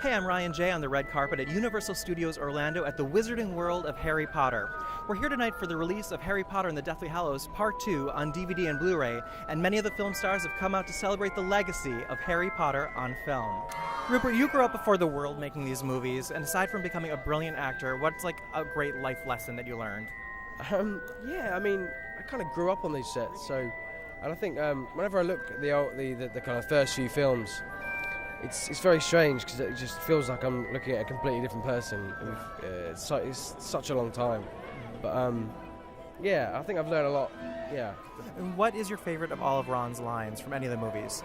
Hey, I'm Ryan Jay on the red carpet at Universal Studios Orlando at the Wizarding World of Harry Potter. We're here tonight for the release of Harry Potter and the Deathly Hallows Part 2 on DVD and Blu-ray, and many of the film stars have come out to celebrate the legacy of Harry Potter on film. Rupert, you grew up before the world making these movies, and aside from becoming a brilliant actor, what's like a great life lesson that you learned? I kind of grew up on these sets, and I think whenever I look at the kind of first few films, it's very strange because it just feels like I'm looking at a completely different person. It's such a long time, but I think I've learned a lot. Yeah. And what is your favorite of all of Ron's lines from any of the movies?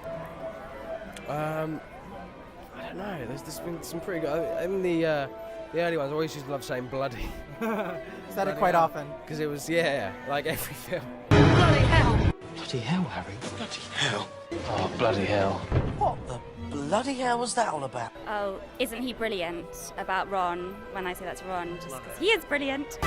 I don't know. There's been some pretty good. In the early ones, I always used to love saying bloody. Said it quite often. Because it was like every film. Bloody hell! Bloody hell, Harry. Bloody hell! Oh, bloody hell. What the bloody hell was that all about? Oh, isn't he brilliant? About Ron, when I say that to Ron, just because he is brilliant.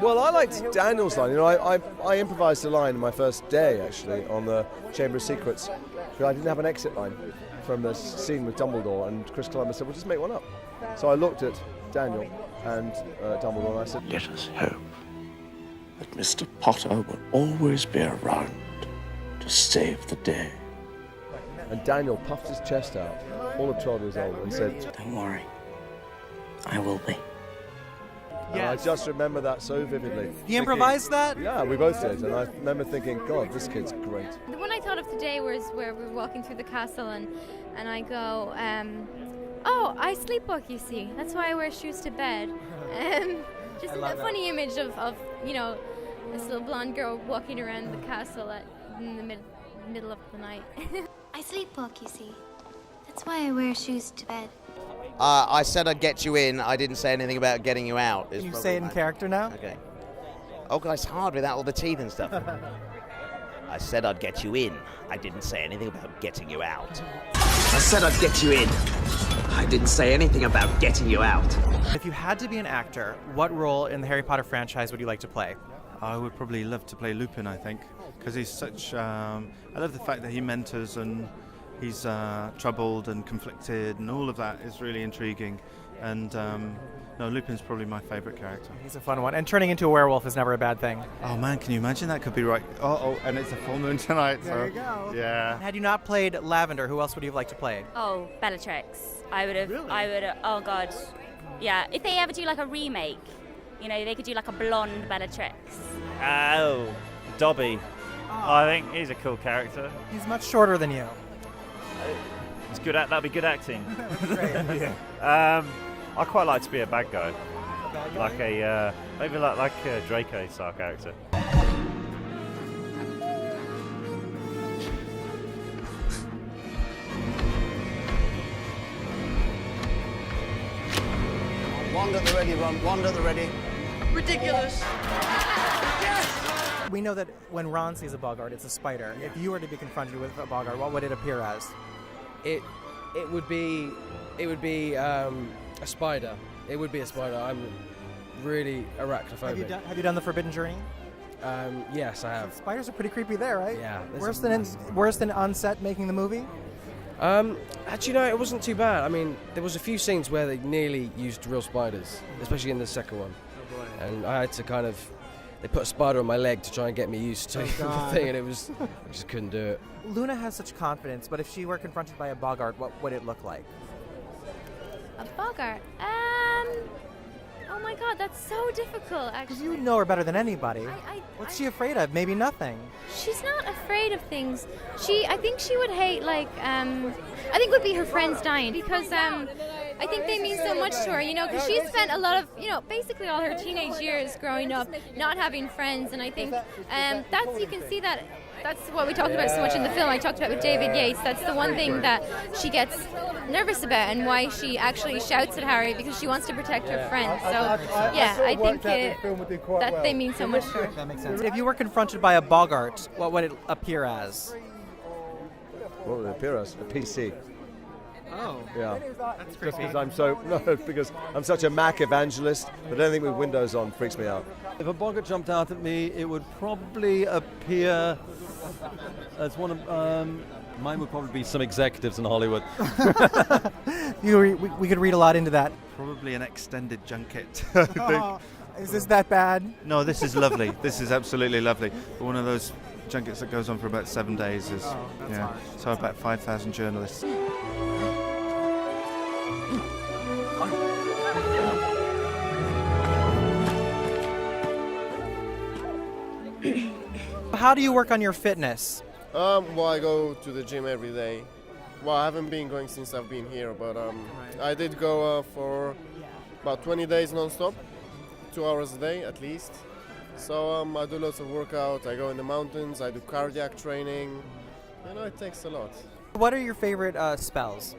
Well, I liked Daniel's line. You know, I improvised a line my first day, actually, on the Chamber of Secrets, because I didn't have an exit line from the scene with Dumbledore, and Chris Columbus said, well, just make one up. So I looked at Daniel and Dumbledore, and I said, let us hope that Mr. Potter will always be around to save the day. And Daniel puffed his chest out, all of 12 years old, and said, don't worry, I will be. And I just remember that so vividly. He improvised that? Yeah, we both did. And I remember thinking, God, this kid's great. The one I thought of today was where we were walking through the castle and I go, oh, I sleepwalk, you see. That's why I wear shoes to bed. Just a funny image of, you know, this little blonde girl walking around the castle in the middle of the night. I sleepwalk, you see. That's why I wear shoes to bed. I said I'd get you in. I didn't say anything about getting you out. Can you say it in character now? Okay. Oh, God, it's hard without all the teeth and stuff. I said I'd get you in. I didn't say anything about getting you out. I said I'd get you in. I didn't say anything about getting you out. If you had to be an actor, what role in the Harry Potter franchise would you like to play? I would probably love to play Lupin, I think, because he's such... I love the fact that he mentors and he's troubled and conflicted, and all of that is really intriguing. And Lupin's probably my favourite character. He's a fun one. And turning into a werewolf is never a bad thing. Oh man, can you imagine? That could be right. Oh, and it's a full moon tonight. There you go. Yeah. Had you not played Lavender, who else would you have liked to play? Oh, Bellatrix. I would have. Really? Oh God. Yeah. If they ever do like a remake, you know, they could do like a blonde Bellatrix. Oh, Dobby. I think he's a cool character. He's much shorter than you. It's good. That'd be good acting. Great. I quite like to be a bad guy, like a maybe like a Draco style character. Wand at the ready, Ron. Wand at the ready. Ridiculous. We know that when Ron sees a Boggart, it's a spider. If you were to be confronted with a Boggart, what would it appear as? It would be a spider. It would be a spider. I'm really arachnophobic. Have you done the Forbidden Journey? Yes, I have. Spiders are pretty creepy there, right? Yeah. Worse than on set making the movie? Actually, no, it wasn't too bad. I mean, there was a few scenes where they nearly used real spiders, especially in the second one. Oh boy. And I had to they put a spider on my leg to try and get me used to the thing, and I just couldn't do it. Luna has such confidence, but if she were confronted by a Boggart, what would it look like? A Boggart? Oh my God, that's so difficult, actually. Because you know her better than anybody. What's she afraid of? Maybe nothing. She's not afraid of things. I think she would hate, I think would be her friends dying, because I think they mean so much to her, you know, because she spent a lot of, you know, basically all her teenage years growing up not having friends, and I think you can see that. That's what we talked about so much in the film. I talked about with David Yates. That's the one thing that she gets nervous about, and why she actually shouts at Harry, because she wants to protect her friends. So, I think that they mean so much to her. That makes sense. If you were confronted by a Boggart, what would it appear as? What would it appear as? A PC. Oh. Yeah. That's Just creepy. because I'm such a Mac evangelist, but anything with Windows on freaks me out. If a boggart jumped out at me, it would probably appear as one of... mine would probably be some executives in Hollywood. We could read a lot into that. Probably an extended junket. Oh, is this that bad? No, this is lovely. This is absolutely lovely. But one of those junkets that goes on for about 7 days is, hard. So about 5,000 journalists. How do you work on your fitness? Well, I go to the gym every day. Well, I haven't been going since I've been here, but I did go for about 20 days non-stop, 2 hours a day at least. So I do lots of workout. I go in the mountains. I do cardiac training. You know, it takes a lot. What are your favorite spells?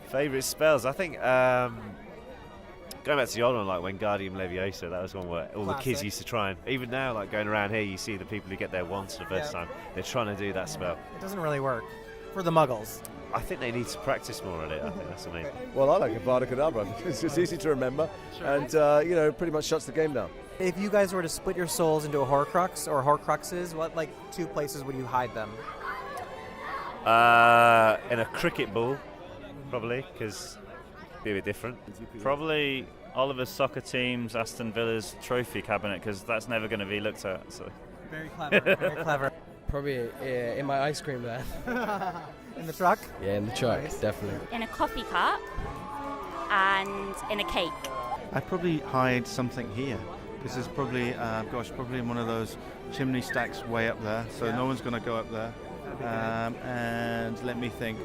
Favourite spells? I think going back to the old one, like Wingardium Leviosa, that was one where all the kids used to try and, even now, like going around here, you see the people who get there once the first time, they're trying to do that spell. It doesn't really work for the muggles. I think they need to practice more on it. I think that's the main thing. Well, I like Avada Kedavra because it's easy to remember and, pretty much shuts the game down. If you guys were to split your souls into a Horcrux or Horcruxes, what 2 places would you hide them? In a cricket ball, probably, because it'd be a bit different. Probably Oliver's soccer team's Aston Villa's trophy cabinet, because that's never going to be looked at. So. Very clever, very clever. Probably in my ice cream there. In the truck? Yeah, in the truck, Nice. definitely. In a coffee cup and in a cake. I'd probably hide something here. This is probably, probably in one of those chimney stacks way up there, so no one's going to go up there. And let me think.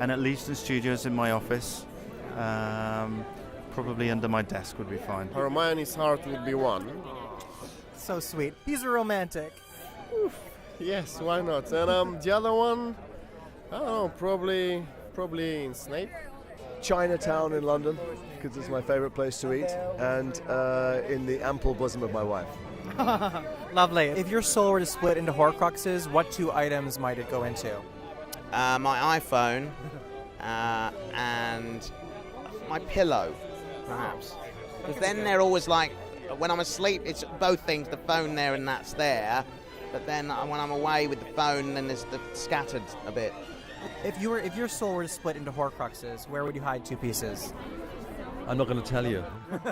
And at Leaston Studios in my office, probably under my desk would be fine. Hermione's heart would be one. So sweet. He's a romantic. Yes, why not? And the other one, I don't know, probably in Snape. Chinatown in London, because it's my favourite place to eat, and in the ample bosom of my wife. Lovely. If your soul were to split into Horcruxes, what 2 items might it go into? My iPhone and my pillow, perhaps. Because then they're always like, when I'm asleep, it's both things, the phone there and that's there. But then when I'm away with the phone, then there's the scattered a bit. If your soul were to split into Horcruxes, where would you hide 2 pieces? I'm not going to tell you.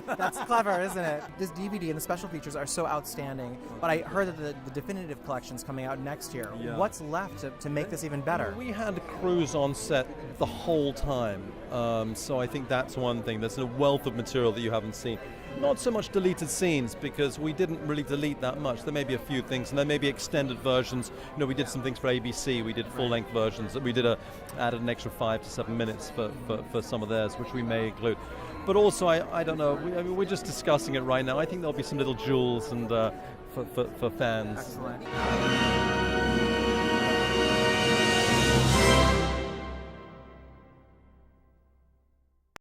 That's clever, isn't it? This DVD and the special features are so outstanding, but I heard that the definitive collection's coming out next year. Yeah. What's left to make this even better? We had crews on set the whole time, so I think that's one thing. There's a wealth of material that you haven't seen. Not so much deleted scenes, because we didn't really delete that much. There may be a few things, and there may be extended versions. You know, we did some things for ABC. We did full-length versions. We did added an extra 5 to 7 minutes for some of theirs, which we may include. But also, I don't know. We're just discussing it right now. I think there'll be some little jewels and for fans. Excellent.